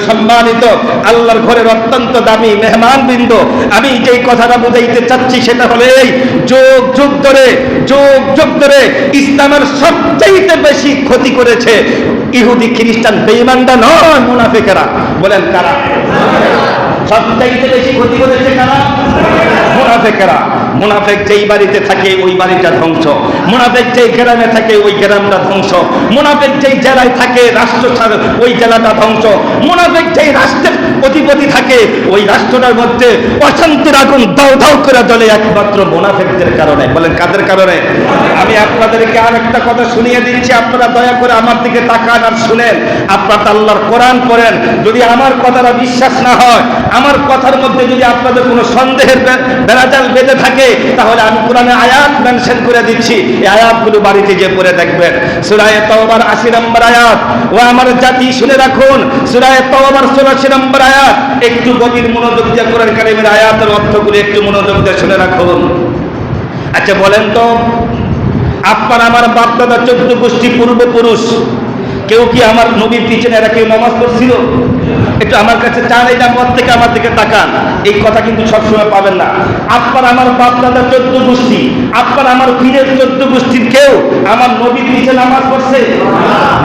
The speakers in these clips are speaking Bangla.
সম্মানিত আল্লাহর ঘরের অত্যন্ত দামি মেহমানবৃন্দ, আমি যেই কথাটা বুঝাইতে চাচ্ছি সেটা হলো এই, যুগ যুগ ধরে ইসলামের সবচাইতে বেশি ক্ষতি করেছে ইহুদি খ্রিস্টান বেঈমানরা নয়, মুনাফিকেরা। বলেন কারা? সবচাইতে বেশি ক্ষতি করেছে কারা? মুনাফিকেরা। মুনাফিক যেই বাড়িতে থাকে ওই বাড়িটা ধ্বংস, মুনাফিক যেই গ্রামে থাকে ওই গ্রামটা ধ্বংস, মুনাফিক যেই জেলায় থাকে রাষ্ট্র ওই জেলাটা ধ্বংস, মুনাফিক যেই রাষ্ট্রের অধিপতি থাকে ওই রাষ্ট্রটার মধ্যে অশান্তির আগুন দাউ দাউ করে জ্বলে একমাত্র মুনাফিকদের কারণে। বলেন কাদের কারণে? আমি আপনাদেরকে আরেকটা কথা শুনিয়ে দিচ্ছি, আপনারা দয়া করে আমার দিকে তাকান আর শুনেন। আপনারা আল্লাহর কোরআন পড়েন, যদি আমার কথাটা বিশ্বাস না হয়, আমার কথার মধ্যে যদি আপনাদের কোনো সন্দেহের বেড়াজাল বেঁধে থাকে, তাহলে আমি কোরআনে আয়াত মেনশন করে দিচ্ছি, এই আয়াতগুলো বাড়িতে গিয়ে পড়ে দেখবেন। সূরা তাওবার 80 নম্বর আয়াত। ও আমার জাতি শুনে রাখুন, সূরা তাওবার 86 নম্বর আয়াত। একটু গভীর মনোযোগ দিয়ে কোরআন কারীমের আয়াতের অর্থগুলো একটু মনোযোগ দিয়ে শুনে রাখুন। আচ্ছা বলেন তো, আপনার আমার বাপ দাদা 14 গোষ্ঠী পূর্বপুরুষ কেউ কি আমার নবীর পিছনে এরা কেউ নামাজ পড়ছিল? একটু আমার কাছে চান, এই নাম থেকে আমার দিকে তাকান। এই কথা কিন্তু সবসময় পাবেন না। আপনার আমার বাপ দাদা 14 গোষ্ঠী, আপনার আমার পীরের 14 গোষ্ঠীর কেউ আমার নবীর পিছনে নামাজ পড়ছে?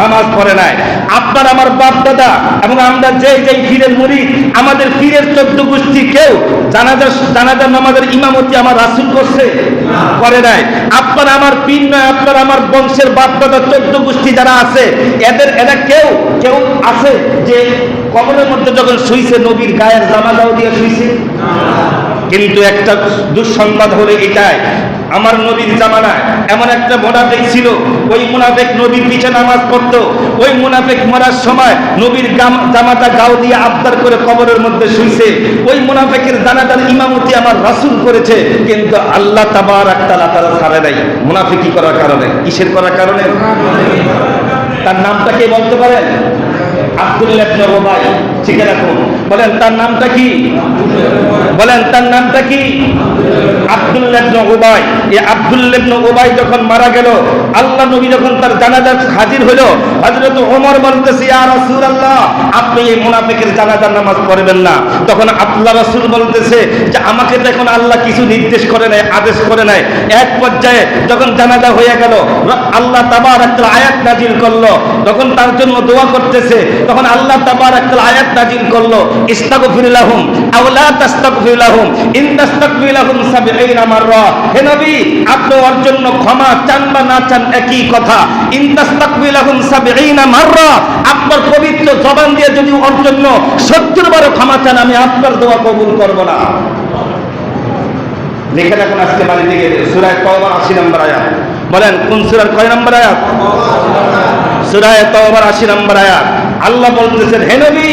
নামাজ পড়ে নাই। আপনার আমার বাপ দাদা এবং আমরা যেই পীরের মুরিদ, আমাদের পীরের 14 গোষ্ঠী কেউ জানাজার নামাজের ইমামতি আমার রাসূল করছে? করে নাই। আপনার আমার পীর নয়, আপনার আমার বংশের বাপ দাদা 14 গোষ্ঠী যারা আছে, এরা কেউ আছে যে কবরের মধ্যে যখন শুইছে নবীর গায়ের জামাটাও দিয়ে শুইছে? কিন্তু একটা দুঃসংবাদ হলো এটাই, আমার নবীর জামানায় এমন একটা মুনাফিক ছিল, ওই মুনাফিক নবীর পিছনে নামাজ পড়তো। ওই মুনাফিক মরার সময় নবীর জামাটা গাও দিয়ে আবদার করে কবরের মধ্যে শুইছে। ওই মুনাফিকের জানাজার ইমামতি আমার রাসূল করেছে, কিন্তু আল্লাহ তাবারক তাআলা তারা ছাড়ে নাই মুনাফিকি করার কারণে। কিসের করার কারণে? তার নামটা কে বলতে পারেন? আব্দুল্লাহ ইবনে উবাই। ঠিক রাখুন, বলেন তার নামটা কি? বলেন তার নামটা কি? আব্দুল্লাহ ইবনে উবাই। এই আব্দুল্লাহ ইবনে উবাই যখন মারা গেল, আল্লাহ নবী যখন তার জানাজা হাজির হলো, হযরত ওমর বলতেছে, ইয়া রাসূলুল্লাহ, আপনি এই মুনাফিকের জানাজার নামাজ পড়বেন না। তখন আল্লাহ রাসূল বলতেছে যে আমাকে তো এখন আল্লাহ কিছু নির্দেশ করে নাই, আদেশ করে নাই। এক পর্যায়ে যখন জানাজা হয়ে গেল, আল্লাহ তাবারক তাআলা আয়াত নাজিল করলো। যখন তার জন্য দোয়া করতেছে, তখন আল্লাহ তাবারক তাআলা আয়াত নাজিল করলো, ইস্তাগফির লাহুম আও লা তাস্তাগফির লাহুম ইন তাস্তাগফির লাহুম 70 মাররা। হে নবী, আপনি ওর জন্য ক্ষমা চান বা না চান একই কথা। ইন তাস্তাগফির লাহুম 70 মাররা, আপনার পবিত্র জবান দিয়ে যদি ওর জন্য 70 বার ক্ষমা চান, আমি আপনার দোয়া কবুল করব না। লিখে রাখুন আজকে বাড়িতে গিয়ে, সূরা তাওবার 80 নম্বর আয়াত। বলেন কোন সূরার কয় নম্বর আয়াত? সূরা তাওবার 80 নম্বর আয়াত। আল্লাহ বলতেছেন, হে নবী,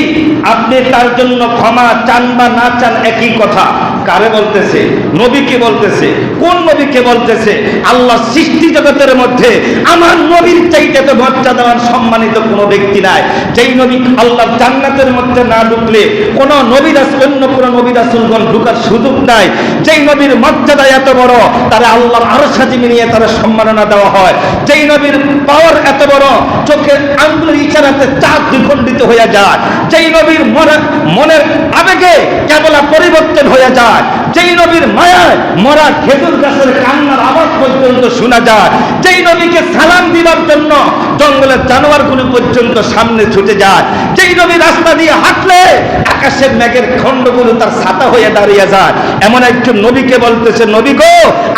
আপনি তার জন্য ক্ষমা চান বা না চান একই কথা। কারে বলতেছে? নবীকে বলতেছে। কোন নবীকে বলতেছে? আল্লাহ সৃষ্টি জগতের মধ্যে আমার নবীর চাইতে তো মর্যাদাবান সম্মানিত কোনো ব্যক্তি নাই। যেই নবী আল্লাহর জান্নাতের মধ্যে না ঢুকলে কোন নবী রাসূল, অন্য কোন নবী রাসূলগণ ঢোকার সুযোগ নাই। যেই নবীর মর্যাদা এত বড়, তারা আল্লাহর আরশ আজিমে নিয়ে তারা সম্মাননা দেওয়া হয়। যেই নবীর পাওয়ার এত বড়, চোখের আঙ্গুলের ইশারাতে চাঁদ দ্বিখণ্ডিত হয়ে যায়। যেই নবীর মনের আবেগে কেবল পরিবর্তন হয়ে যায়। যেই নবীর মায়ায় মরা খেজুর গাছের কান্নার আওয়াজ পর্যন্ত শোনা যায়। যেই নবীকে সালাম দিবার জন্য জঙ্গলের জানোয়ারগুলো পর্যন্ত সামনে ছুটে যায়। যেই নবী রাস্তা দিয়ে হাঁটলে আকাশের মেঘের খণ্ডগুলো তার ছাতা হয়ে দাঁড়িয়ে যায়। এমন একজন নবীকে বলতেছে, নবী গো,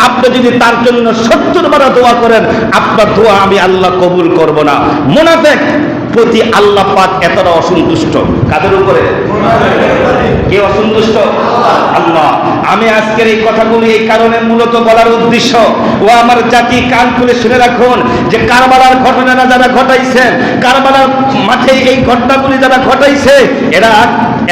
আপনি যদি তার জন্য 70 বার দোয়া করেন, আপনার দোয়া আমি আল্লাহ কবুল করব না। মুনাফিক প্রতি আল্লাহ পাক এতটা অসন্তুষ্ট। কাদের উপরে? কে অসন্তুষ্ট? আল্লাহ। আমি আজকের এই কথাগুলি এই কারণে মূলত বলার উদ্দেশ্য, ও আমার জাতি কান খুলে শুনে রাখুন, যে কারবালার ঘটনাটা যারা ঘটাইছেন, কারবালার মাঠে এই ঘটনাগুলি যারা ঘটাইছে,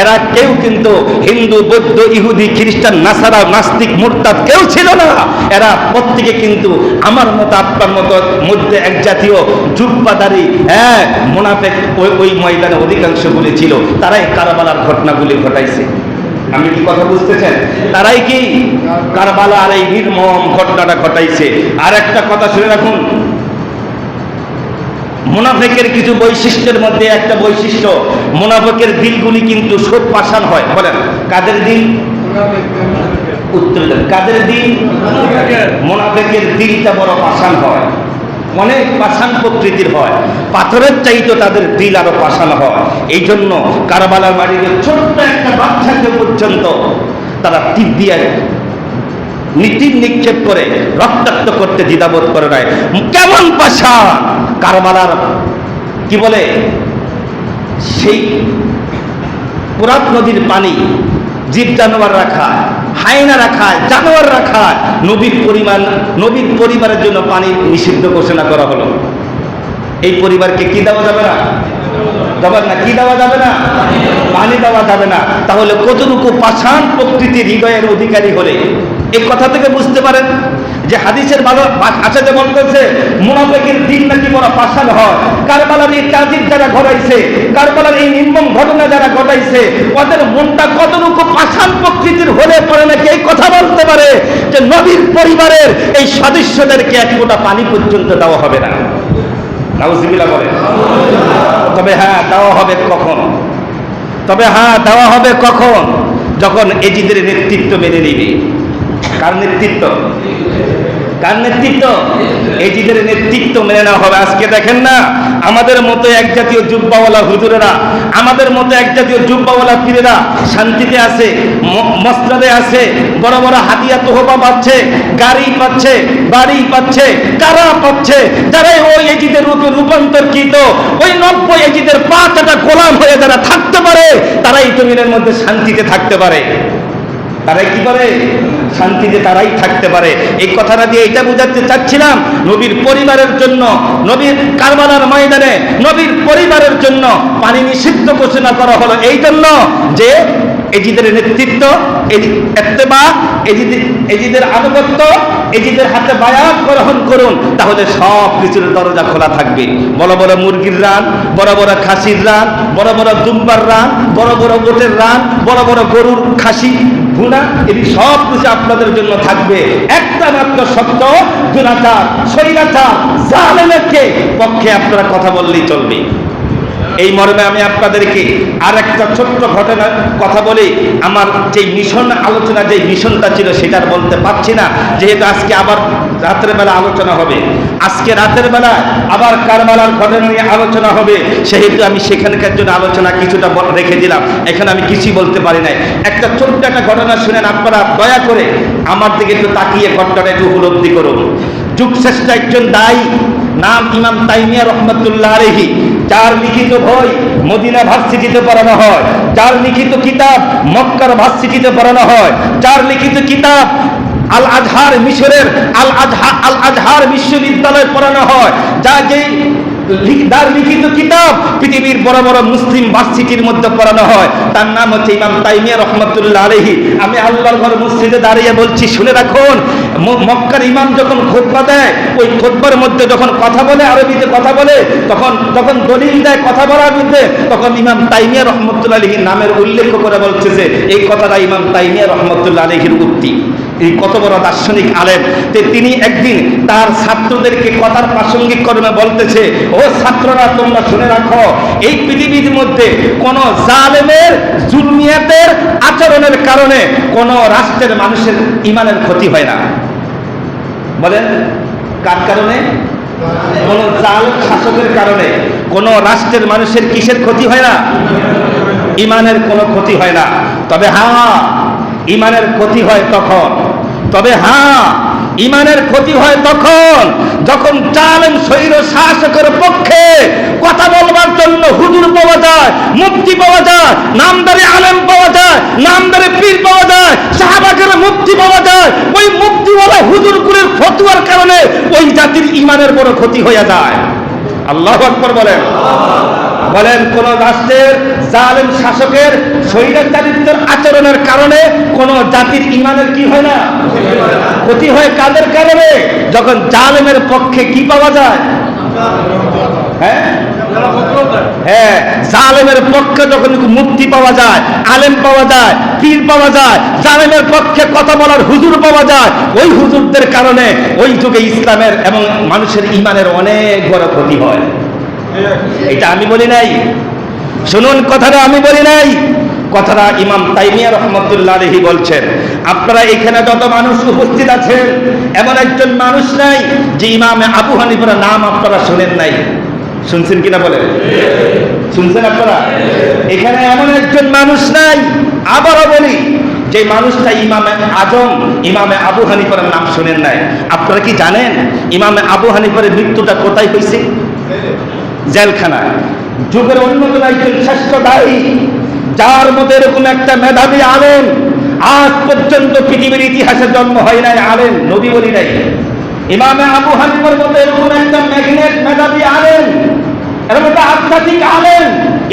এরা কেউ কিন্তু হিন্দু, বৌদ্ধ, ইহুদি, খ্রিস্টান, নাসারা, নাস্তিক, মুরতাদ কেউ ছিল না। এরা প্রত্যেকে কিন্তু আমার মতো আপনার মতো মধ্যে এক জাতীয় জুব্বাদারি মুনাফিক ওই ময়দানে অধিকাংশগুলি ছিল। তারাই কারবালার ঘটনাগুলি ঘটাইছে। আমি কি কথা বুঝতেছেন? তারাই কি কারবালার এই নির্মম ঘটনাটা ঘটাইছে। আর একটা কথা শুনে রাখুন, মুনাফিকের কিছু বৈশিষ্ট্যের মধ্যে একটা বৈশিষ্ট্য, মুনাফিকের দিলগুলি কিন্তু সব পাষাণ হয়। বলেন কাদের দিল? উত্তর দেন, কাদের দিল? মুনাফিকের দিলটা বড় পাষাণ হয়, অনেক পাষাণ প্রকৃতির হয়, পাথরের চাইতে তাদের দিল আরো পাষাণ হয়। এই জন্য কারবালার মাটিতে ছোট্ট একটা বাচ্চাকে পর্যন্ত তারা তীর দিয়ে নীতির নিক্ষেপ করে রক্তাক্ত করতে দ্বিধাবোধ করে নাই। কেমন পাষাণ! কারবালার কি বলে সেই পুরাত নদীর পানি জীব জানোয়ার রাখা, হায়না রাখা, জানোয়ার রাখা, নবীর পরিবারের জন্য পানি নিষিদ্ধ ঘোষণা করা হলো। এই পরিবারকে কি দেওয়া যাবে না? যাবেন না, কি দেওয়া যাবে না? পানি দেওয়া যাবে না। তাহলে কতটুকু পাষাণ প্রকৃতির হৃদয়ের অধিকারী হলে এই কথা থেকে বুঝতে পারেন যে হাদিসের ভালো আসাতে বলতেছে মুনাফিকের দিন নাকি বড় পাষাণ হয়। কারবালার এই তাজিব যারা ঘটাইছে, কারবালার এই নির্মম ঘটনা যারা ঘটাইছে, ওদের মনটা কতটুকু পাষাণ প্রকৃতির হলে পরে নাকি এই কথা বলতে পারে যে নবীর পরিবারের এই সদস্যদেরকে এক ফোঁটা পানি পর্যন্ত দেওয়া হবে না। নাউজুবিল্লাহ বলে। তবে হ্যাঁ, দেওয়া হবে কখন? তবে হ্যাঁ, দেওয়া হবে কখন? যখন এজিদের নেতৃত্ব মেনে নিবে। কার নেতৃত্ব? কার নেতৃত্ব? এজিদের নেতৃত্ব মেনে নেওয়া হবে। আজকে দেখেন না, আমাদের মতো এক জাতীয় জুব্বাওয়ালা হুজুরেরা, আমাদের মতো এক জাতীয় জুব্বাওয়ালা পীরেরা শান্তিতে আছে, মসজিদে আছে, বড় বড় হাদিয়া তোহবা পাচ্ছে, গাড়ি পাচ্ছে, বাড়ি পাচ্ছে। কারা পাচ্ছে? যারা ওই এজিদের রূপে রূপান্তরিত, ওই 90 এজিদের 5টা গোলাম হয়ে যারা থাকতে পারে, তারাই জমিনের মধ্যে শান্তিতে থাকতে পারে। তারাই কি করে? শান্তিতে তারাই থাকতে পারে। এই কথাটা দিয়ে এটা বোঝাতে চাচ্ছিলাম, নবীর পরিবারের জন্য, নবীর কারবালার ময়দানে নবীর পরিবারের জন্য পানি নিষিদ্ধ ঘোষণা করা হলো এই জন্য যে এজিদের নেতৃত্ব, ইত্তেবা, এজিদের আনুগত্য, এজিদের হাতে বায়াত গ্রহণ করুন, তাহলে সব কিছুর দরজা খোলা থাকবে। বড় বড় মুরগির রান, বড় বড় খাসির রান, বড় বড় দুম্বার রান, বড় বড় ওটের রান, বড় বড় গরুর খাসি ভুনা, এটি সব কিছু আপনাদের জন্য থাকবে। একটা মাত্র সত্য, দুরাচার, স্বৈরাচার, জালেমের পক্ষে আপনারা কথা বললেই চলবে। এই মর্মে আমি আপনাদেরকে আর একটা ছোট্ট ঘটনার কথা বলি। আমার যে মিশন আলোচনা, যে মিশনটা ছিল সেটা আর বলতে পারছি না, যেহেতু আজকে আবার রাতের বেলা আলোচনা হবে। আজকে রাতের বেলা আবার কারবালার ঘটনা নিয়ে আলোচনা হবে, সেহেতু আমি সেখানকার জন্য আলোচনা কিছুটা রেখে দিলাম। এখানে আমি কিছুই বলতে পারি নাই। একটা ছোট্ট একটা ঘটনা শুনেন আপনারা, দয়া করে আমার দিকে একটু তাকিয়ে ঘটনাটা একটু উপলব্ধি করুন। যুগশ্রেষ্ঠ একজন দায়ী, নাম ইমাম তাইমিয়া রহমতুল্লাহ আলাইহি, যার লিখিত বই মদিনা ভার্সিটিতে পড়ানো হয়, যার লিখিত কিতাব মক্কার ভার্সিটিতে পড়ানো হয়, যার লিখিত কিতাব আল আজহার, মিশরের আল আজহার বিশ্ববিদ্যালয়ে পড়ানো হয়, যার লিখিত কিতাব পৃথিবীর বড় বড় মুসলিম ভার্সিটির মধ্যে পড়ানো হয়, তার নাম হচ্ছে ইমাম তাইমিয়া রহমতুল্লাহ আলাইহি। আমি আল্লাহর ঘর মসজিদে দাঁড়িয়ে বলছি, শুনে রাখুন, মক্কার ইমাম যখন খুতবা দেয়, ওই খুতবার মধ্যে যখন কথা বলে, আরবিতে কথা বলে, তখন দলিল দেয় কথা বলার মধ্যে, তখন ইমাম তাইমিয়া রহমতুল্লাহ আলাইহির নামের উল্লেখ করে বলতেছে এই কথাটা ইমাম তাইমিয়া রহমতুল্লাহ আলাইহির উক্তি। এই কত বড় দার্শনিক আলেম, তিনি একদিন তার ছাত্রদেরকে কথার প্রাসঙ্গিক কর্মে বলতেছে, ও ছাত্ররা তোমরা শুনে রাখো, এই পৃথিবীর মধ্যে কোন জালেমের জুলমিয়াতের আচরণের কারণে কোন রাষ্ট্রের মানুষের ঈমানের ক্ষতি হয় না। বলেন কার কারণে? কোন জালেম শাসকের কারণে কোন রাষ্ট্রের মানুষের কিসের ক্ষতি হয় না? ঈমানের কোনো ক্ষতি হয় না। তবে হ্যাঁ, ঈমানের ক্ষতি হয় তখন, তবে হ্যাঁ, ঈমানের ক্ষতি হয় তখন যখন জালেম স্বৈর শাসকের পক্ষে কথা বলবার জন্য হুজুর পাওয়া যায়, মুফতি পাওয়া যায়, নামদারি আলেম পাওয়া যায়, নামদারি পীর পাওয়া যায়, সাহাবাদের মুফতি পাওয়া যায়। ওই মুফতিওয়ালা হুজুরগুলোর ফতোয়ার কারণে ওই জাতির ঈমানের বড় ক্ষতি হয়ে যায়। আল্লাহু আকবার বলেন। বলেন কোন রাষ্ট্রের জালেম শাসকের স্বৈরাচারিত্বের আচরণের কারণে কোন জাতির ঈমানের কি হয় না? ক্ষতি হয়। কাদের কারণে? যখন জালেমের পক্ষে কি পাওয়া যায়? হ্যাঁ, জালেমের পক্ষে যখন মুক্তি পাওয়া যায়, আলেম পাওয়া যায়, পীর পাওয়া যায়, জালেমের পক্ষে কথা বলার হুজুর পাওয়া যায়, ওই হুজুরদের কারণে ওই যুগে ইসলামের এবং মানুষের ঈমানের অনেক বড় ক্ষতি হয়। এটা আমি বলি নাই, শুনুন কথাটা আমি বলি নাই, কথাটা ইমাম তাইমিয়া রহমতুল্লাহ আলাইহি বলছেন। আপনারা এখানে যত মানুষ উপস্থিত আছেন, এমন একজন মানুষ নাই যে ইমামে আবু হানিফার নাম আপনারা শুনেন নাই। শুনছেন কিনা বলেন? শুনছেন আপনারা? এখানে এমন একজন মানুষ নাই, আবারও বলি, যে মানুষটা ইমামে আজম ইমামে আবু হানিফার নাম শুনেন নাই। আপনারা কি জানেন ইমামে আবু হানিফার মৃত্যুটা কোথায় হয়েছে? জেলখানায়। যুগের অন্যতম একজন শ্রেষ্ঠ দায়ী, যার মধ্যে এরকম একটা মেধাবী আলেম আজ পর্যন্ত পৃথিবীর ইতিহাসে জন্ম হয় নাই, আলেম নবী বলি নাই। ইমামে আবু হানিফার মধ্যে এরকম একটা ম্যাগনেট মেধাবী আলেম, এরকম একটা আধ্যাত্মিক আলেম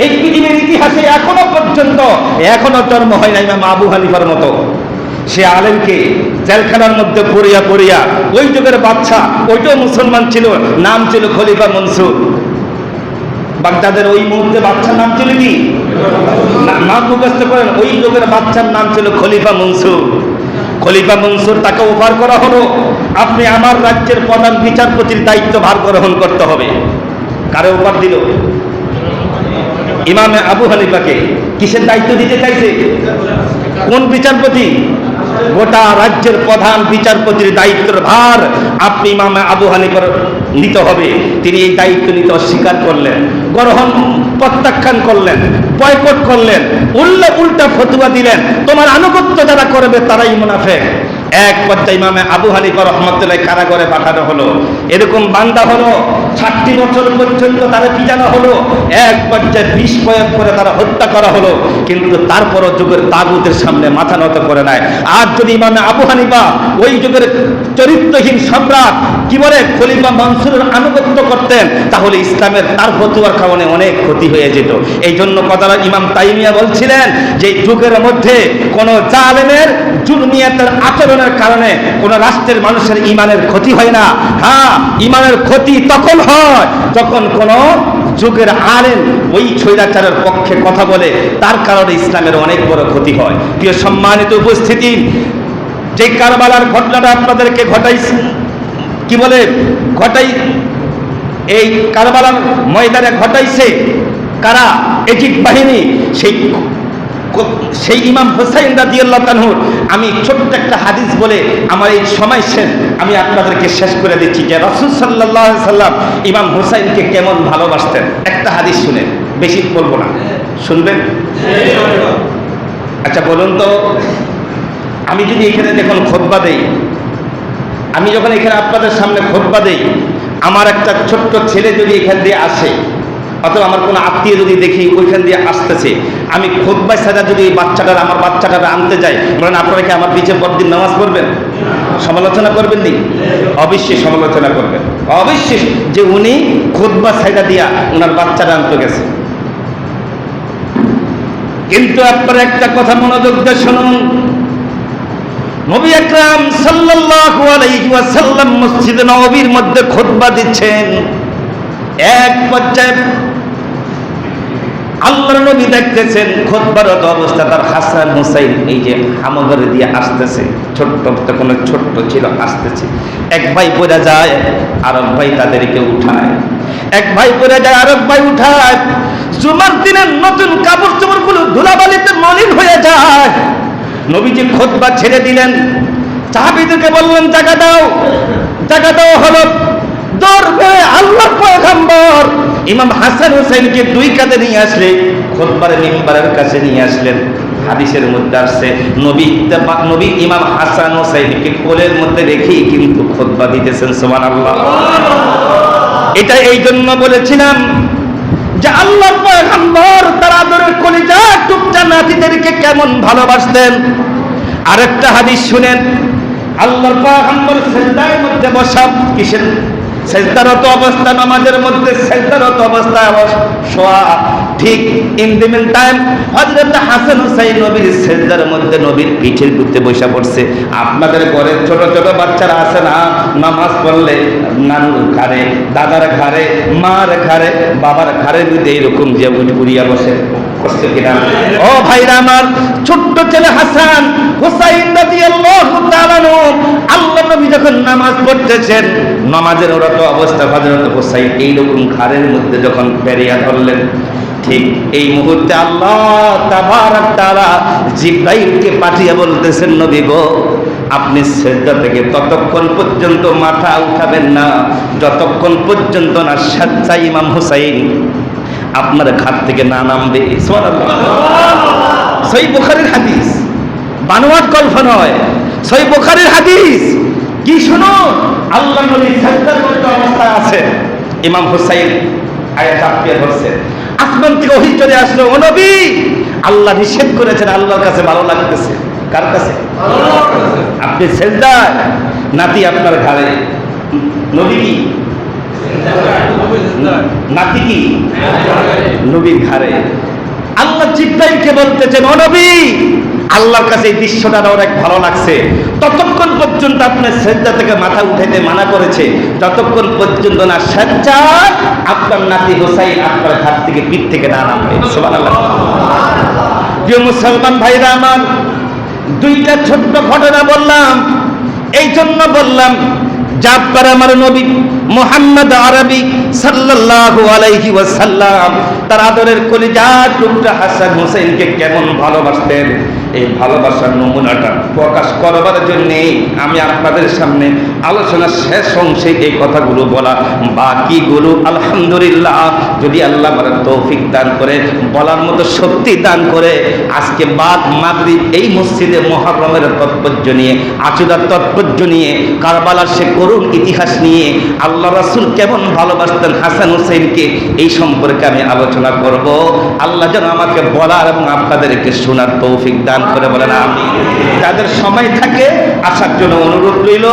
এই পৃথিবীর ইতিহাসে এখনো পর্যন্ত জন্ম হয় না ইমাম আবু হানিফার মতো। সে আলেমকে জেলখানার মধ্যে পড়িয়া পড়িয়া, ওই যুগের বাচ্চা, ওইটাও মুসলমান ছিল, নাম ছিল খলিফা মনসুর। বাগদাদের ওই মুহূর্তে বাচ্চার নাম ছিল কি? নাম মুখস্থ করেন, ওই যুগের বাচ্চার নাম ছিল খলিফা মনসুর। খলিফা মনসুর তাকে অফার করা হলো, আপনি আমার রাজ্যের প্রধান বিচারপতির দায়িত্ব ভার গ্রহণ করতে হবে। কারে অফার দিল? ইমামে আবু হানিফাকে। কিসের দায়িত্ব দিতে চাইছে? কোন বিচারপতি? গোটা রাজ্যের প্রধান বিচারপতির দায়িত্বের ভার আপনি ইমামে আবু হানিফার নিতে হবে। তিনি এই দায়িত্ব নিতে অস্বীকার করলেন, গ্রহণ প্রত্যাখ্যান করলেন, বয়কট করলেন, উল্টা ফতোয়া দিলেন, তোমার আনুগত্য যারা করবে তারাই মুনাফিক। এক পর্যায়ে ইমামে আবু হানিফা রহমতুল্লাহ কারাগারে পাঠানো হলো। এরকম বান্দা হলো 60 বছর পর্যন্ত তারা পিটানো হলো, এক পর্যায়ে বিষ প্রয়োগ করে তারা হত্যা করা হলো। কিন্তু তারপরও যুগের তাগুতের সামনে মাথা নত করে নাই। আর যদি ইমামে আবু হানিফা ওই যুগের চরিত্রহীন সম্রাট কি বলে খলিফা মনসুরের আনুগত্য করতেন, তাহলে ইসলামের তার ফতোয়ার কারণে অনেক ক্ষতি হয়ে যেত। এই জন্য কথাটা ইমাম তাইমিয়া বলছিলেন যে যুগের মধ্যে কোন জালেমের জুলমিয়াতের আচরণের কারণে কোন রাষ্ট্রের মানুষের ইমানের ক্ষতি হয় না। হ্যাঁ, ইমানের ক্ষতি তখন হয় যখন কোন যুগের আলেম ওই স্বৈরাচারের পক্ষে কথা বলে, তার কারণে ইসলামের অনেক বড় ক্ষতি হয়। প্রিয় সম্মানিত উপস্থিতি, যে কারবালার ঘটনাটা আপনাদেরকে এই কারবালার ময়দানে ঘটাইছে কারা? ইজিপ্ট বাহিনী। সেই ইমাম হুসাইন রাদিয়াল্লাহু তাআলা, আমি ছোট্ট একটা হাদিস বলে আমার এই সময় শেষ, আমি আপনাদেরকে শেষ করে দিচ্ছি যে রাসূল সাল্লাল্লাহু আলাইহি সাল্লাম ইমাম হুসাইনকে কেমন ভালোবাসতেন। একটা হাদিস শুনেন, বেশি বলবো না, শুনবেন? আচ্ছা বলুন তো, আমি যদি এখানে যখন খুতবা দেই, আমি যখন এখানে আপনাদের সামনে খুতবা দেই, আমার একটা ছোট্ট ছেলে যদি এখান দিয়ে আসে, অথবা আমার কোনো আত্মীয় যদি দেখি ওইখান দিয়ে আসতেছে, আমি খুতবায় সাজা যদি আমার বাচ্চাটার আনতে যাই, বলেন আপনারা কি আমার পিছে পরদিন নামাজ পড়বেন? সমালোচনা করবেন নি? অবশ্যই সমালোচনা করবেন, অবশ্যই, যে উনি খুতবা সাজা দিয়া ওনার বাচ্চাটা আনতে গেছে। কিন্তু আপনারা একটা কথা মনোযোগ দিয়ে শুনুন, নবী আকরাম সাল্লাল্লাহু আলাইহি ওয়াসাল্লাম মসজিদে নববীর মধ্যে খুতবা দিচ্ছেন। এক পর্যায়ে আল্লাহর নবী দেখতেছেন খুতবারত অবস্থা তার হাসান হুসাইন এই যে হামগরে দিয়ে আসতেছে, তখন ছোট্ট ছিল, আসতেছে। এক ভাই পড়ে যায়, আরেক ভাই তাদেরকে উঠায়, এক ভাই পড়ে যায়, আরেক ভাই উঠায়। জুমার দিনের নতুন কাপড় চোপড়গুলো ধুলাবালিতে মলিন হয়ে যায়। নবীজি খুতবা ছেড়ে দিলেন, সাহাবীদেরকে বললেন জায়গা দাও হলো। দরবে আল্লাহর পয়গম্বর ইমাম হাসান হুসাইনকে দুই কাঁধে নিয়ে আসলে খুতবার মিম্বারের কাছে নিয়ে আসলেন। হাদিসের মধ্যে আসছে নবী ইমাম হাসান হুসাইনকে কোলের মধ্যে রেখেই কিন্তু খুতবা দিতেছেন। সুবহানাল্লাহ। এটা এই জন্য বলেছিলাম যে আল্লাহর পয়গম্বর তার আদরের কলিজা টুকটা নাতিদেরকে কেমন ভালোবাসতেন। আরেকটা হাদিস শুনেন, আল্লাহর পয়গম্বর সিজদার মধ্যে বসা, কিসের সিজদারত অবস্থা, নামাজের মধ্যে সিজদারত অবস্থায় শোয়া, ঠিক ইন দি মিন টাইম হযরত হাসান হুসাইন নবীর সিজদার মধ্যে নবীর পিঠের উপরে বসে পড়ছে। আপনাদের ঘরে ছোট ছোট বাচ্চারা আছে না, নামাজ পড়লে নানুর ঘাড়ে, দাদার ঘাড়ে, মার ঘাড়ে, বাবার ঘাড়ে যদি এরকম যে উড়িয়া বসে, কষ্ট কিনা? ও ভাইরা আমার, ছোট্ট ছেলে হাসান হুসাইন রাদিয়াল্লাহু তাআলা আল্লাহ নবী যখন নামাজ পড়তেছেন, নামাজের রত অবস্থা হযরত হুসাইন এইরকম ঘাড়ের মধ্যে যখন পেরিয়া ধরলেন, ঠিক এই মুহূর্তে আল্লাহ তাবারক তাআলা জিবরাইলকে পাঠিয়ে বলতেছেন, নবী গো, আপনি সিজদা থেকে ততক্ষণ পর্যন্ত মাথা উঠাবেন না যতক্ষণ পর্যন্ত না সাচ্চা ইমাম হুসাইন আপনার ঘাট থেকে না নামবে। সুবহানাল্লাহ। সহিহ বুখারীর হাদিস, বানোয়াট গল্প নয়, সহিহ বুখারীর হাদিস। কি শুনো, আল্লাহ নবী সিজদার মধ্যে অবস্থায় আছে, ইমাম হুসাইন আয়াত চাপিয়ে ধরছে, আসমান থেকে ওহী চলে আসলো, ও নবী, আল্লাহ নিষেধ করেছেন, আল্লাহর কাছে ভালো লাগতেছে। কার কাছে? আল্লাহর কাছে। আপনি সিজদায়, নাতি আপনার ঘাড়ে। নবী কি? নাতি কি? নবীর ঘাড়ে। আল্লাহ জিবরাইলকে বলতেছেন, ও নবী, আল্লাহর কাছে এই দৃশ্যটা অনেক ভালো লাগছে, ততক্ষণ পর্যন্ত আপনার সিজদা থেকে মাথা উঠাইতে মানা করেছে যতক্ষণ পর্যন্ত না সাজ্জাদ আপনার নাতি হুসাইন আপনার ঘাট থেকে, পিঠ থেকে না নামবে। সুবহানাল্লাহ। প্রিয় মুসলমান ভাইরা আমার, দুইটা ছোট্ট ঘটনা বললাম, এই জন্য বললাম যাবার আমার নবী মুহাম্মদ আরবি সাল্লাল্লাহু আলাইহি ওয়াসাল্লাম তার আদরের কলিজার টুকরা হাসান হুসাইনকে কেমন ভালোবাসতেন, এই ভালোবাসার নমুনাটা প্রকাশ করবার জন্য আমি আপনাদের সামনে আলোচনার শেষ অংশে এই কথাগুলো বলা, বাকিগুলো আলহামদুলিল্লাহ যদি আল্লাহ আমার তৌফিক দান করে, বলার মতো শক্তি দান করে, আজকে বাদ মাগরিব এই মসজিদে মুহররমের তাৎপর্য নিয়ে, আশুরার তাৎপর্য নিয়ে, কারবালার সে করুণ ইতিহাস নিয়ে, আল্লাহ রাসূল কেমন ভালোবাসতেন হাসান হুসাইনকে, এই সম্পর্কে আমি আলোচনা করব। আল্লাহ যেন আমাকে বলার এবং আপনাদেরকে শোনার তৌফিক দান করে, বলেন আমিন। যাদের সময় থাকে আসার জন্য অনুরোধ রইল,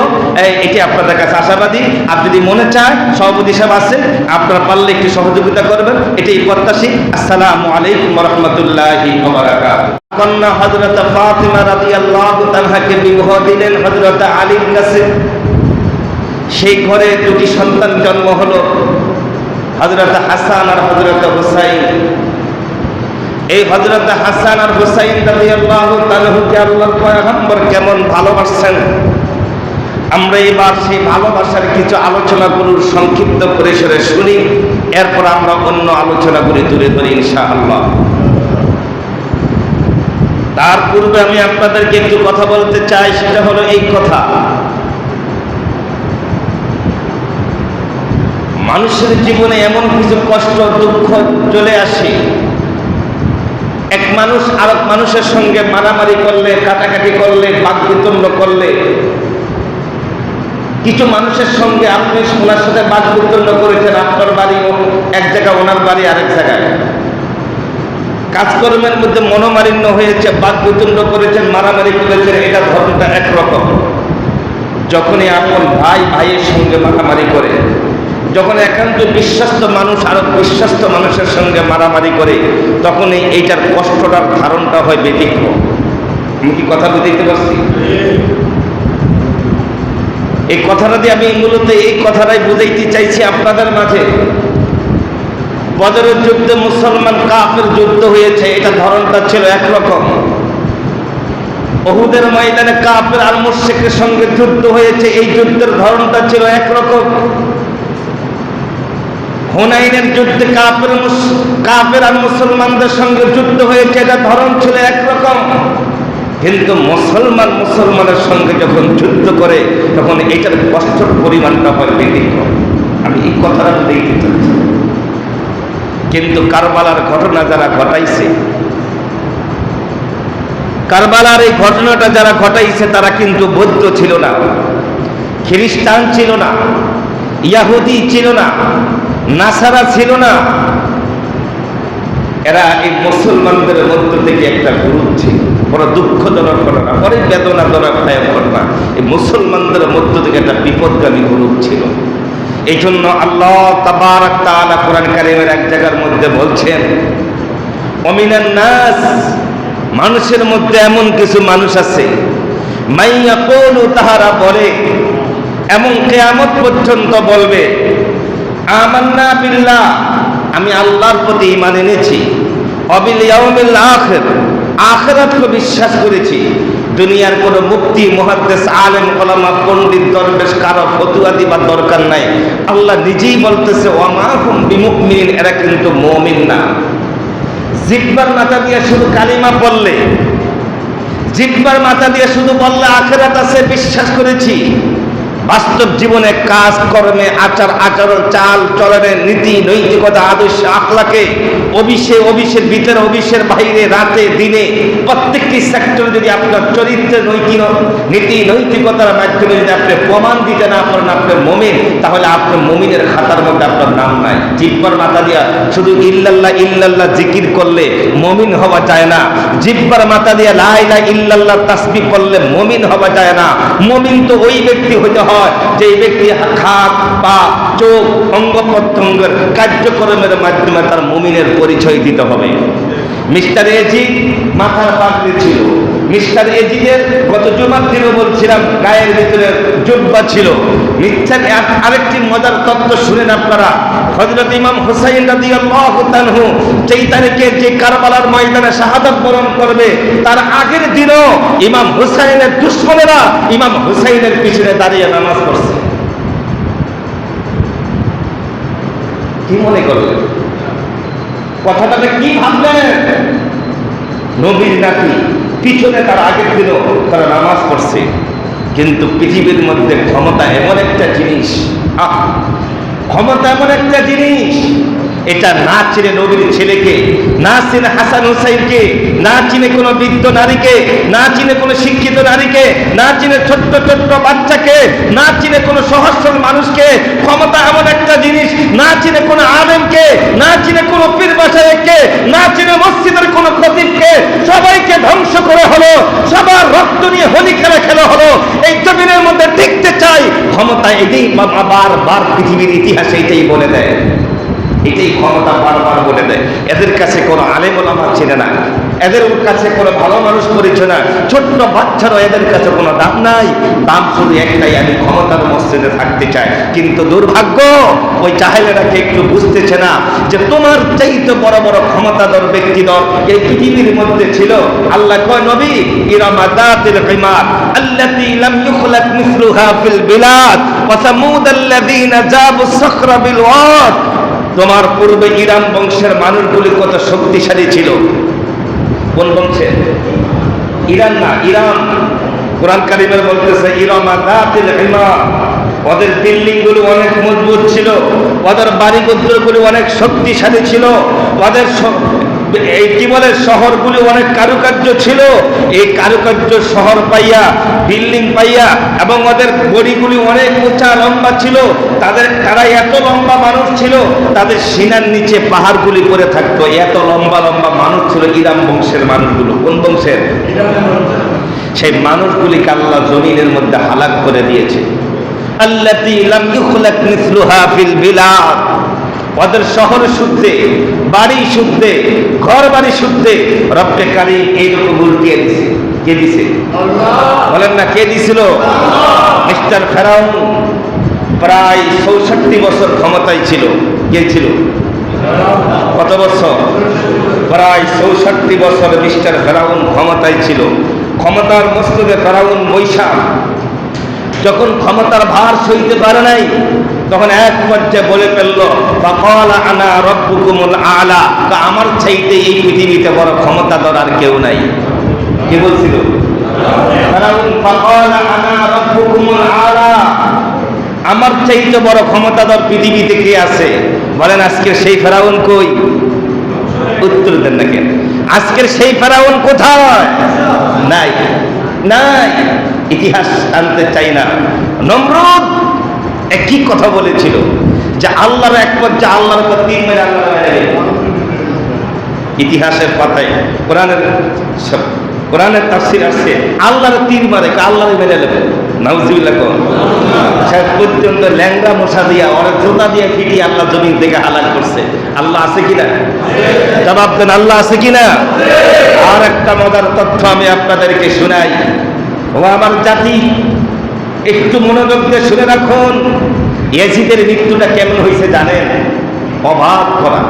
এটি আপনাদের কাছে আশাবাদী। আর যদি মনে চায়, সভাপতি সাহেব আছেন, আপনারা পারলে একটু সহযোগিতা করবেন, এটাই প্রত্যাশী। আসসালামু আলাইকুম ওয়া রাহমাতুল্লাহি ওয়া বারাকাতুহু। কন্যা হযরত ফাতিমা রাদিয়াল্লাহু তাআলাকে বিবাহ দিলেন হযরত আলীর কাছে। সেই ঘরে দুটি সন্তান জন্ম হলো, হযরত হাসান আর হযরত হুসাইন। এই হযরত হাসান আর হুসাইন রাদিয়াল্লাহু তাআলাকে আল্লাহর পয়গম্বর কেমন ভালোবাসেন, আমরা এবার সেই ভালোবাসার কিছু আলোচনাগুলো সংক্ষিপ্ত পরিসরে শুনি, এরপর আমরা অন্য আলোচনাগুলি তুলে ধরি ইনশাআল্লাহ। তার পূর্বে আমি আপনাদেরকে একটু কথা বলতে চাই, সেটা হলো এই কথা, মানুষের জীবনে এমন কিছু কষ্ট দুঃখ চলে আসে, এক মানুষ আরেক মানুষের সঙ্গে মারামারি করলে, কাটাকাটি করলে, বাকবিতণ্ড করলে, কিছু মানুষের সঙ্গে আপনি ওনার সাথে বাকবিতণ্ড করেছেন, আপনার বাড়ি এক জায়গায়, ওনার বাড়ি আরেক জায়গায়, কাজকর্মের মধ্যে মনোমালিন্য হয়েছে, বাকবিতণ্ড করেছেন, মারামারি করেছেন, এটা ধর্মটা একরকম। যখনই আপন ভাই ভাইয়ের সঙ্গে মারামারি করে, যখন একান্ত বিশ্বস্ত মানুষ আরো বিশ্বস্ত মানুষের সঙ্গে মারামারি করে, তখনই এইটার কষ্টটার ধারণটা হয় ব্যতিক্রম। আমি কি কথা বুঝতে পারছি? এই কথাটা দিয়ে আমি মূলত এই কথাটাই বুঝাইতে চাইছি আপনাদের মাঝে। বদরের যুদ্ধে মুসলমান কাফের যুদ্ধ হয়েছে, এটা ধরনটা ছিল একরকম। উহুদের ময়দানে কাফের আর মুশরিকের সঙ্গে যুদ্ধ হয়েছে, এই যুদ্ধের ধরনটা ছিল একরকম। হুনাইনের যুদ্ধে কাফের আর মুসলমানদের সঙ্গে যুদ্ধ হয়েছে, এটা ধরন ছিল একরকম। কিন্তু মুসলমানের সঙ্গে যখন যুদ্ধ করে, তখন এটার কষ্টের পরিমাণটা হয় ব্যতিক্রম। আমি এই কথাটা দেখতে চাচ্ছি। কিন্তু কারবালার ঘটনা যারা ঘটাইছে, কারবালার এই ঘটনাটা যারা ঘটাইছে, তারা কিন্তু বৌদ্ধ ছিল না, খ্রিস্টান ছিল না, ইয়াহুদি ছিল না, নাসারা ছিল না। এরা এই মুসলমানদের মধ্য থেকে একটা গ্রুপ ছিল। বড় দুঃখজনক ঘটনা, বড় বেদনাজনক ঘটনা। এই মুসলমানদের মধ্য থেকে একটা বিপদগামী গ্রুপ ছিল। এই জন্য আল্লাহ তাবারাক তাআলা কোরআন কারীমের এক জায়গার মধ্যে বলছেন, ওমিনান নাস, মানুষের মধ্যে এমন কিছু মানুষ আছে, মাইয়াকুলু, তাহারা বলে, এমন কিয়ামত পর্যন্ত বলবে, আমান্না বিল্লাহ, আমি আল্লাহর প্রতি ঈমান এনেছি, অবিল ইয়াউমিল আখির, আখিরাতকে বিশ্বাস করেছি। দুনিয়ার কোনো মুফতি, মুহাদ্দিস, আলেম, উলামা, পণ্ডিত, দরবেশ কারো ফতোয়া দিবার দরকার নাই। আল্লাহ নিজেই বলতেছে ওয়া মা হুম বিমুমিনিন, এরা কিন্তু মুমিন না। জিহ্বার মাথা দিয়ে শুধু কালিমা পড়লে, জিহ্বার মাথা দিয়ে শুধু বললে আখিরাত আছে বিশ্বাস করেছি, বাস্তব জীবনে কাজ কর্মে, আচার আচরণ, চাল চলনে, নীতি নৈতিকতা, আদর্শ আখলাকে, অফিসের ভিতরে, অফিসের বাইরে, রাতে দিনে, প্রত্যেকটি সেক্টরে যদি আপনার চরিত্রের নীতি নৈতিকতার মাধ্যমে যদি আপনি প্রমাণ দিতে না পারেন আপনি মুমিন, তাহলে আপনি মুমিনের খাতার মধ্যে আপনার নাম নাই। জিহ্বার মাথা দিয়া শুধু ইল্লাল্লাহ ইল্লাল্লাহ জিকির করলে মুমিন হওয়া যায় না। জিহ্বার মাথা দিয়া লা ইলাহা ইল্লাল্লাহ তাসবিহ করলে মুমিন হওয়া যায় না। মুমিন তো ওই ব্যক্তি হইতে হয় যে ব্যক্তি হাত পা চোখ অঙ্গ প্রত্যঙ্গের কার্যক্রমের মাধ্যমে তার মুমিনের পরিচয় দিতে হবে। মিস্টার এজি মাথার পাগড়ি ছিল, মিস্টার এজিদের গত জুমার দিনও বলছিলাম গায়ের ভিতরে জুব্বা ছিল। আরেকটি মজার তত্ত্ব শুনেন আপনারা। হযরত ইমাম হুসাইন রাদিয়াল্লাহু তাআলা 4 তারিখে যে কারবালার ময়দানে শাহাদাত বরণ করবে, তার আগের দিনও ইমাম হুসাইনের দুশমনেরা ইমাম হুসাইনের পিছনে দাঁড়িয়ে নামাজ পড়ছে। কি মনে করলেন? কথাটাতে কি ভাবলেন? নবীর নাতি পিছনে তার আগের দিনও তারা নামাজ পড়ছে। কিন্তু পৃথিবীর মধ্যে ক্ষমতা এমন একটা জিনিস, ক্ষমতা এমন একটা জিনিস, এটা না চিনে নবীর ছেলেকে, না চিনে হাসান হুসাইনকে, না চিনে কোনো বৃদ্ধ নারীকে, না চিনে কোনো শিক্ষিত নারীকে, না চিনে ছোট্ট ছোট্ট বাচ্চাকে, না চিনে কোনো সহজ সরল মানুষকে। ক্ষমতা এমন একটা জিনিস, না চিনে কোনো আলেমকে, না চিনে কোনো পীর মাশায়েখকে, না চিনে মসজিদের কোনো খতিবকে, সবাইকে ধ্বংস করে হলো, সবার রক্ত নিয়ে হোলি খেলা হলো। এই জমিনের মধ্যে টিকতে চাই, ক্ষমতা এটাই বারবার পৃথিবীর ইতিহাসে এটাই বলে দেয়, এটাই ক্ষমতা বারবার বলে দেয়। এদের কাছে কোনো আলেম ওলামা চেনে না, এদের কাছে কোনো ভালো মানুষ পরিচয় না, ছোট্ট বাচ্চারও এদের কাছে কোনো দাম নাই। দাম শুধু একটাই, আমি ক্ষমতার মসজিদে থাকতে চাই। কিন্তু দুর্ভাগ্য, ওই জাহেলেরাকে একটু বুঝতেছে না যে তোমার চাইতে বড় বড় ক্ষমতাধর ব্যক্তিদের এই পৃথিবীর মধ্যে ছিল। আল্লাহ কয় নবী ইরামা যাতিল ইমাদ আল্লাতী লাম ইখলাক মিসলুহা ফিল বিলাদ ওয়া সামুদ আল্লাযীনা জাবুস সাখরা বিল ওয়াদ। তোমার পূর্বে ইরাম বংশের মানুষগুলি কত শক্তিশালী ছিল। কোন বংশের? ইরান না, ইরাম। কোরআন কারীমের বলতেছে ইরামা যাতিল ইমাদ, ওদের বিল্ডিং গুলো অনেক মজবুত ছিল, ওদের বাড়িঘরগুলো অনেক শক্তিশালী ছিল, ওদের এই কি বলে শহরগুলি অনেক কারুকার্য ছিল। এই কারুকার্য শহর পাইয়া, বিল্ডিং পাইয়া, এবং ওদের বড়িগুলি অনেক উঁচা লম্বা ছিল, তারা এত লম্বা মানুষ ছিল, তাদের সিনার নিচে পাহাড়গুলি পড়ে থাকতো। এত লম্বা লম্বা মানুষ ছিল ইরাম বংশের মানুষগুলো। কোন বংশের? সেই মানুষগুলিকে আল্লাহ জমিনের মধ্যে হালাক করে দিয়েছে। আল্লাতী লাম ইখলাক মিসলুহা ফিল বিলাদ। ওদের শহর শুদ্ধে, বাড়ি শুদ্ধে, ঘর বাড়ি শুদ্ধে রব্বে কারীম এইরকম উল্টিয়ে দিছে। কে দিছে? বলেন না কে দিছিল? মিস্টার ফেরাউন প্রায় ৬৪ বছর ক্ষমতায় ছিল। কে ছিল? কত বছর? প্রায় ৬৪ বছর মিস্টার ফেরাউন ক্ষমতায় ছিল। ক্ষমতার মস্তদে ফেরাউন বৈশা যখন ক্ষমতার ভার সইতে পারে নাই, তখন এক পর্যায়ে বলে ফেলল ফাকালা আনা রাব্বুকুমুল আলা, আমার চাইতে এই পৃথিবীতে বড় ক্ষমতাধর আর কেউ নাই। কে বলছিল? ফেরাউন। ফাকালা আনা রাব্বুকুমুল আলা, আমার চাইতে বড় ক্ষমতাধর পৃথিবীতে কে আছে? বলেন আজকে সেই ফেরাউন কই? উত্তর দেন না কেন? আজকের সেই ফেরাউন কোথায়? নাই, নাই। ইতিহাস আনতে চাই না। নমরুদ একই কথা বলেছিল যে আল্লাহর এক পর্যায়ে আল্লাহর উপর তীর মেরে আল্লাহ মেরে গেল। ইতিহাসের পাতায় কোরআনের তাফসীর আছে আল্লাহর তীর মারে, আল্লাহর মেরে নেবে। নাউজুবিল্লাহ। শেষ পর্যন্ত ল্যাংড়া মশা দিয়া, ওর জোতা দিয়ে ফিটিয়ে আল্লাহ জমিন থেকে হালাক করছে। আল্লাহ আছে কিনা? জবাব দেন, আল্লাহ আছে কিনা? আর একটা মজার তথ্য আমি আপনাদেরকে শোনাই। ও আমার জাতি, একটু মনোযোগ দিয়ে শুনে রাখুন। ইয়াজিদের মৃত্যুটা কেমন হয়েছে জানেন? অবাক করা।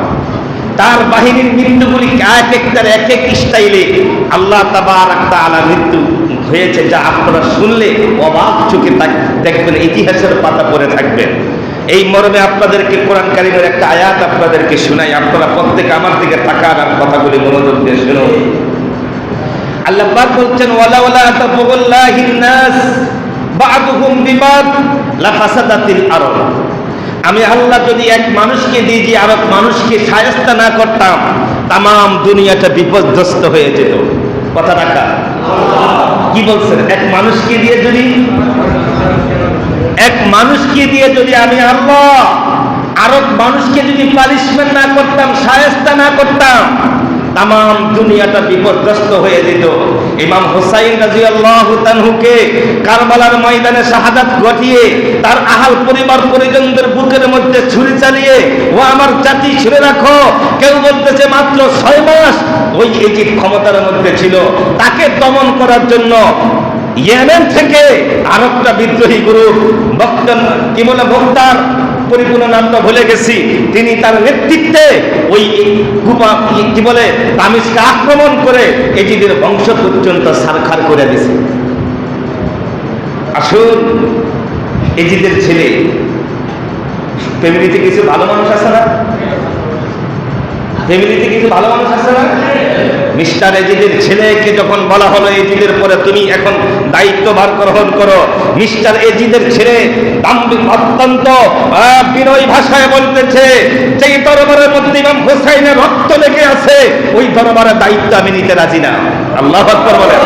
তার বাহিনীর মৃত্যুগুলি এক একটার এক এক স্টাইলে আল্লাহ তাবারক তাআলা মৃত্যু হয়েছে, যা আপনারা শুনলে অবাক চোখে দেখবেন, ইতিহাসের পাতা পড়ে থাকবেন। এই মর্মে আপনাদেরকে কোরআন কারীমের একটা আয়াত আপনাদেরকে শোনাই, আপনারা প্রত্যেকে আমার দিকে তাকান আর কথাগুলি মনোযোগ দিয়ে শুনুন। আল্লাহ পাক বলছেন, ওয়ালাউলা তাফাউল্লাহিন নাস বা'দুহুম বিবাদ লাফাসাদাতিল আরদ। আমি আল্লাহ যদি এক মানুষকে দিয়ে যে আরেক মানুষকে শায়েস্তা না করতাম, তাম দুনিয়াটা বিপর্যস্ত হয়ে যেত। কথা রাখা কি বলছেন? এক মানুষকে দিয়ে যদি আমি আল্লাহ আরেক মানুষকে যদি পানিশমেন্ট না করতাম, শায়েস্তা না করতাম, তাম দুনিয়াটা বিপর্যস্ত হয়ে যেত। ইমাম হুসাইন রাদিয়াল্লাহু তাআলাকে কারবালার ময়দানে শাহাদাত ঘটিয়ে তার আহাল পরিবার পরিজনদের বুকের মধ্যে ছুরি চালিয়ে, ও আমার জাতি শুনে রাখো, কেউ বলতেছে মাত্র 6 মাস ওই ইজিপ্ট ক্ষমতার মধ্যে ছিল, তাকে দমন করার জন্য ইয়েমেন থেকে আরেকটা বিদ্রোহী গ্রুপ বক্তার পরিপূর্ণ নামটা ভুলে গেছি, তিনি তার নেতৃত্বে ওই তামিজকে আক্রমণ করে এজিদের বংশ পর্যন্ত সারখার করে দিয়েছে। আসুন, এজিদের ছেলে, ফ্যামিলিতে কিছু ভালো মানুষ আছে না? মিস্টার এজিদের ছেলেকে যখন বলা হলো এজিদের পরে তুমি এখন দায়িত্বভার গ্রহণ করো, মিস্টার এজিদের ছেলে দাম্ভিক অত্যন্ত বিনয় ভাষায় বলতেছে, যেই দরবারের মধ্যে ইমাম হুসাইনের রক্ত লেগে আছে, ওই দরবারের দায়িত্ব আমি নিতে রাজি না। আল্লাহু আকবার বলেন।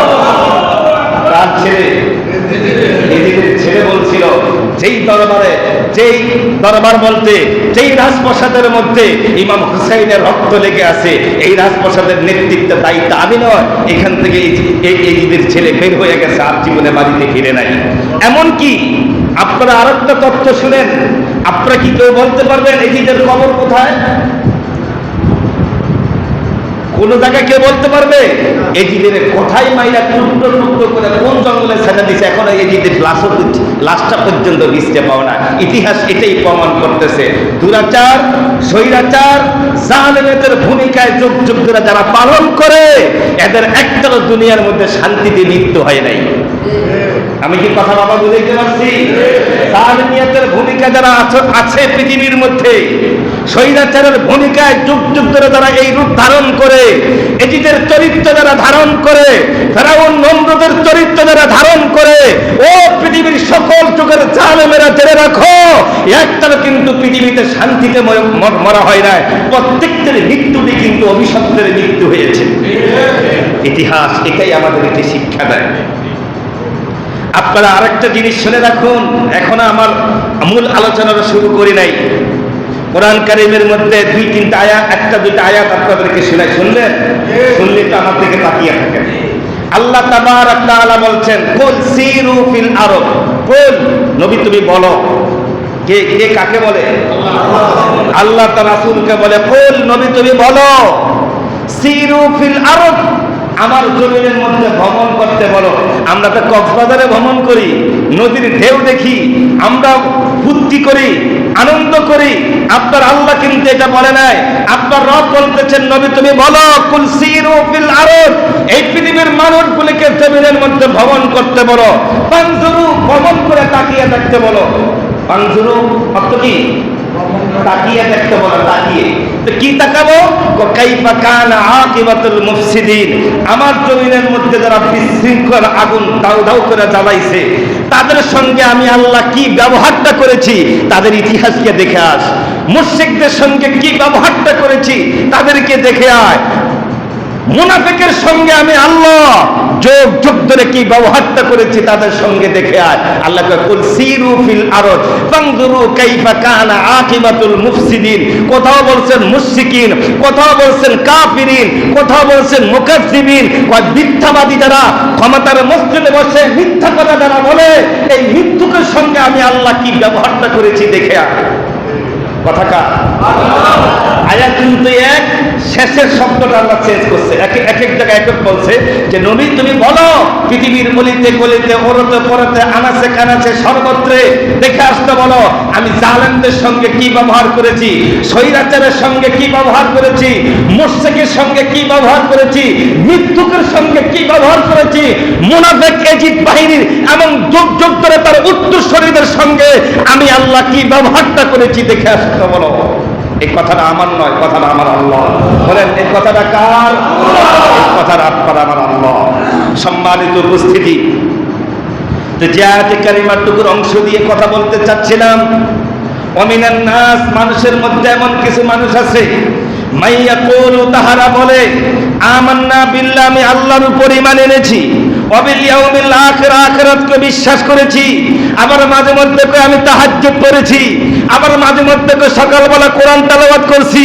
তার ছেলে এজিদের ছেলে বলছিল, যেই দরবার বলতে যেই রাজপ্রাসাদের মধ্যে ইমাম হুসাইনের রক্ত লেগে আছে, এই রাজপ্রাসাদের নেতৃত্বের দায়িত্ব আমি নয়। এখান থেকে এজিদের ছেলে বের হয়ে গেছে, আর জীবনে বাড়িতে ফিরে নাই। এমনকি আপনারা আরেকটা তথ্য শুনেন, আপনারা কি কেউ বলতে পারবেন এজিদের কবর কোথায়? কোন জায়গায় কেউ বলতে পারবে? এজিদের কোথায় মাইরা টুকরো টুকরো করে কোন জঙ্গলে ছেড়ে দিয়েছে, এখন এজিদের লাশটা পর্যন্ত লিস্টে পাও না। ইতিহাস এটাই প্রমাণ করতেছে, দুরাচার, স্বৈরাচার, জালেমের ভূমিকায় যুগ যুগ ধরে যারা পালন করে, এদের একটাও দুনিয়ার মধ্যে শান্তিতে মৃত্যু হয় নাই। আমি কি কথা বাবা বুঝাইতে পারছি? জালেমিয়াতের ভূমিকা যারা আছে পৃথিবীর মধ্যে, স্বৈরাচারের ভূমিকায় যুগ যুগ ধরে যারা এই রূপ ধারণ করে, এজিদের চরিত্র যারা ধারণ করে, ফেরাউন নমরুদের চরিত্র যারা ধারণ করে, ও পৃথিবীর সকল যুগের জালেমেরা জেনে রাখো, একটাও কিন্তু পৃথিবীতে শান্তিতে মরা হয় না। প্রত্যেকটির মৃত্যুটি কিন্তু অভিশপ্তের মৃত্যু হয়েছে। ইতিহাস এটাই আমাদেরকে শিক্ষা দেয়। আপনারা আরেকটা জিনিস শুনে রাখুন, এখনো আমার মূল আলোচনাটা শুরু করি নাই। কোরআন কারীমের মধ্যে 2-3টা আয়াত, 1-2টা আয়াত আপনাদেরকে শুনলেন? শুনলে তো আমার দিকে তাকিয়ে থাকেন। আল্লাহ তাবারক তাআলা বলছেন, কুল সিরু ফিল আরদ। কুল, নবী তুমি বলো। কে কাকে বলে? আল্লাহ তাআলা রাসূলকে বলে, কুল নবী তুমি বলো, সিরু ফিল আরদ, আমার জমিনের মধ্যে ভ্রমণ করতে বলো। আমরা তো কক্সবাজারে ভ্রমণ করি, নদীর ঢেউ দেখি, আমরা ফুর্তি করি, আনন্দ করি। আপনার আল্লাহ কিন্তু এটা বলে নাই। আপনার রব বলতেছেন, নবী তুমি বলো, কুল সিরু ফিল আরদ, এই পৃথিবীর মানুষগুলিকে জমিনের মধ্যে ভ্রমণ করতে বলো। পানজুরু, ভ্রমণ করে তাকিয়ে দেখতে বলো। পানজুরু অর্থ কি? তাকিয়ে দেখতে বলো। তাকিয়ে তো কি তাকাবো? কাইফা কানা আকিবাতুল মুফসিদিন, আমার জমিনের মধ্যে যারা বিশৃঙ্খল আগুন দাউ দাউ করে জ্বালাইছে, তাদের সঙ্গে আমি আল্লাহ কি ব্যবহারটা করেছি, তাদের ইতিহাসকে দেখে আস। মুশরিকদের সঙ্গে কি ব্যবহারটা করেছি, তাদেরকে দেখে আয়। মুনাফিকের সঙ্গে আমি আল্লাহ যুগ যুগ ধরে কি ব্যবহারটা করেছি, তাদের সঙ্গে দেখে আয়। আল্লাহ কয়, কুল সিরু ফিল আরদ ফানজুরু কাইফা কানা আকিবাতুল মুফসিদিন। কোথাও বলছেন মুশরিকিন, কোথাও বলছেন কাফিরিন, কোথাও বলছেন মুকাজ্জিবিন। মিথ্যাবাদী যারা ক্ষমতার মসজিদে বসে মিথ্যা কথা যারা বলে, এই মিথ্যুকের সঙ্গে আমি আল্লাহ কি ব্যবহারটা করেছি দেখে আয়। কথাটা আয়াত কিন্তু এক, শেষের শব্দটা আল্লাহ চেঞ্জ করছে। এক এক জায়গায় এক বলছে যে নবী তুমি বলো পৃথিবীর গলিতে গলিতে ওরতে পরতে আনাচে কানাচে সর্বত্রে দেখে আসতে বলো আমি জালেমদের সঙ্গে কি ব্যবহার করেছি, স্বৈরাচারের সঙ্গে কি ব্যবহার করেছি, মুশরিকের সঙ্গে কি ব্যবহার করেছি, মৃত্যুকের সঙ্গে কি ব্যবহার করেছি, মুনাফিক এজিদ বাহিনীর এবং যুগ যুগ ধরে তার উত্তরসূরিদের সঙ্গে আমি আল্লাহ কি ব্যবহারটা করেছি দেখে আসতে বলো। এই কথাটা আমার নয়, কথাটা আমার আল্লাহ। বলেন এই কথাটা কার? এই কথাটা আপনার আমার আল্লাহ। সম্মানিত উপস্থিতি, তো যে আয়াতে কারিমার টুকুর অংশ দিয়ে কথা বলতে চাচ্ছিলাম, ওয়ামিনান নাস, মানুষের মধ্যে এমন কিছু মানুষ আছে মাইয়াকুলু, তাহারা বলে আমান্না বিল্লাহ, আমি আল্লাহর উপর ঈমান এনেছি, ওয়া বিল ইয়াউমিল আখির, আখিরাতকে বিশ্বাস করেছি, আবার মাঝে মধ্যে কই আমি তাহাজ্জুদ করেছি, আবার মাঝে মধ্যে কই সকালবেলা কোরআন তেলাওয়াত করছি,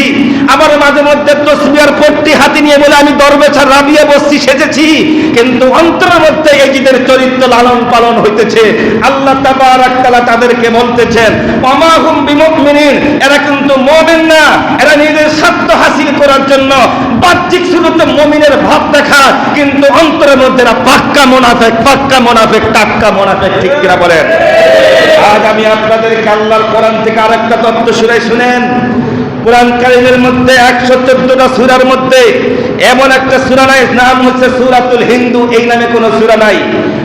আবার মাঝে মধ্যে তাসবিহার পট্টি হাতে নিয়ে বলে আমি দরবেশ আর রাবিয়া বস্তি সেজেছি, কিন্তু অন্তরের মধ্যে এজিদের চরিত্র লালন পালন হইতেছে। আল্লাহ তাবারাক তাআলা তাদেরকে বলতেছেন ওয়ামা হুম বিমুমিনিন, এরা কিন্তু মুমিন না, এরা নিজের স্বার্থ হাসিল করার জন্য বাহ্যিক শুরুতে মুমিনের ভাব দেখা, কিন্তু অন্তরের মধ্যে এরা পাক্কা মুনাফিক, পাক্কা মুনাফিক, টাক্কা মুনাফিক। ঠিক কিনা বলেন? আজ আমি আপনাদেরকে আল্লাহর কোরআন থেকে আরেকটা তথ্য শুনাই, শুনেন। কোরআন কারীমের মধ্যে 114টা সূরার মধ্যে এমন একটা সূরা নাই, নাম হচ্ছে সূরাতুল হিন্দু, এই নামে কোনো সূরা নাই।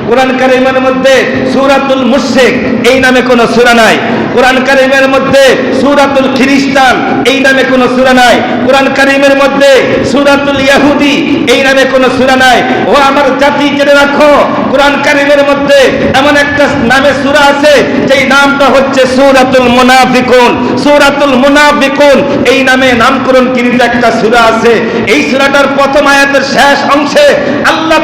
কোরআন কারীমের মধ্যে সূরাতুল মুশরিক এই নামে কোনো সূরা নাই। কোরআন কারীমের মধ্যে সূরাতুল খ্রিস্টান এই নামে কোনো সূরা নাই। কোরআন কারীমের মধ্যে সূরাতুল ইহুদি এই নামে কোনো সূরা নাই। ও আমার জাতি, জেনে রাখো কোরআন কারীমের মধ্যে এমন একটা নামে সূরা আছে যেই নামটা হচ্ছে সূরাতুল মুনাফিকুন। সূরাতুল মুনাফিকুন এই নামে নামকরণকৃত একটা সূরা আছে। এই সূরাটার প্রথম আয়াতের শেষ অংশে আল্লাহ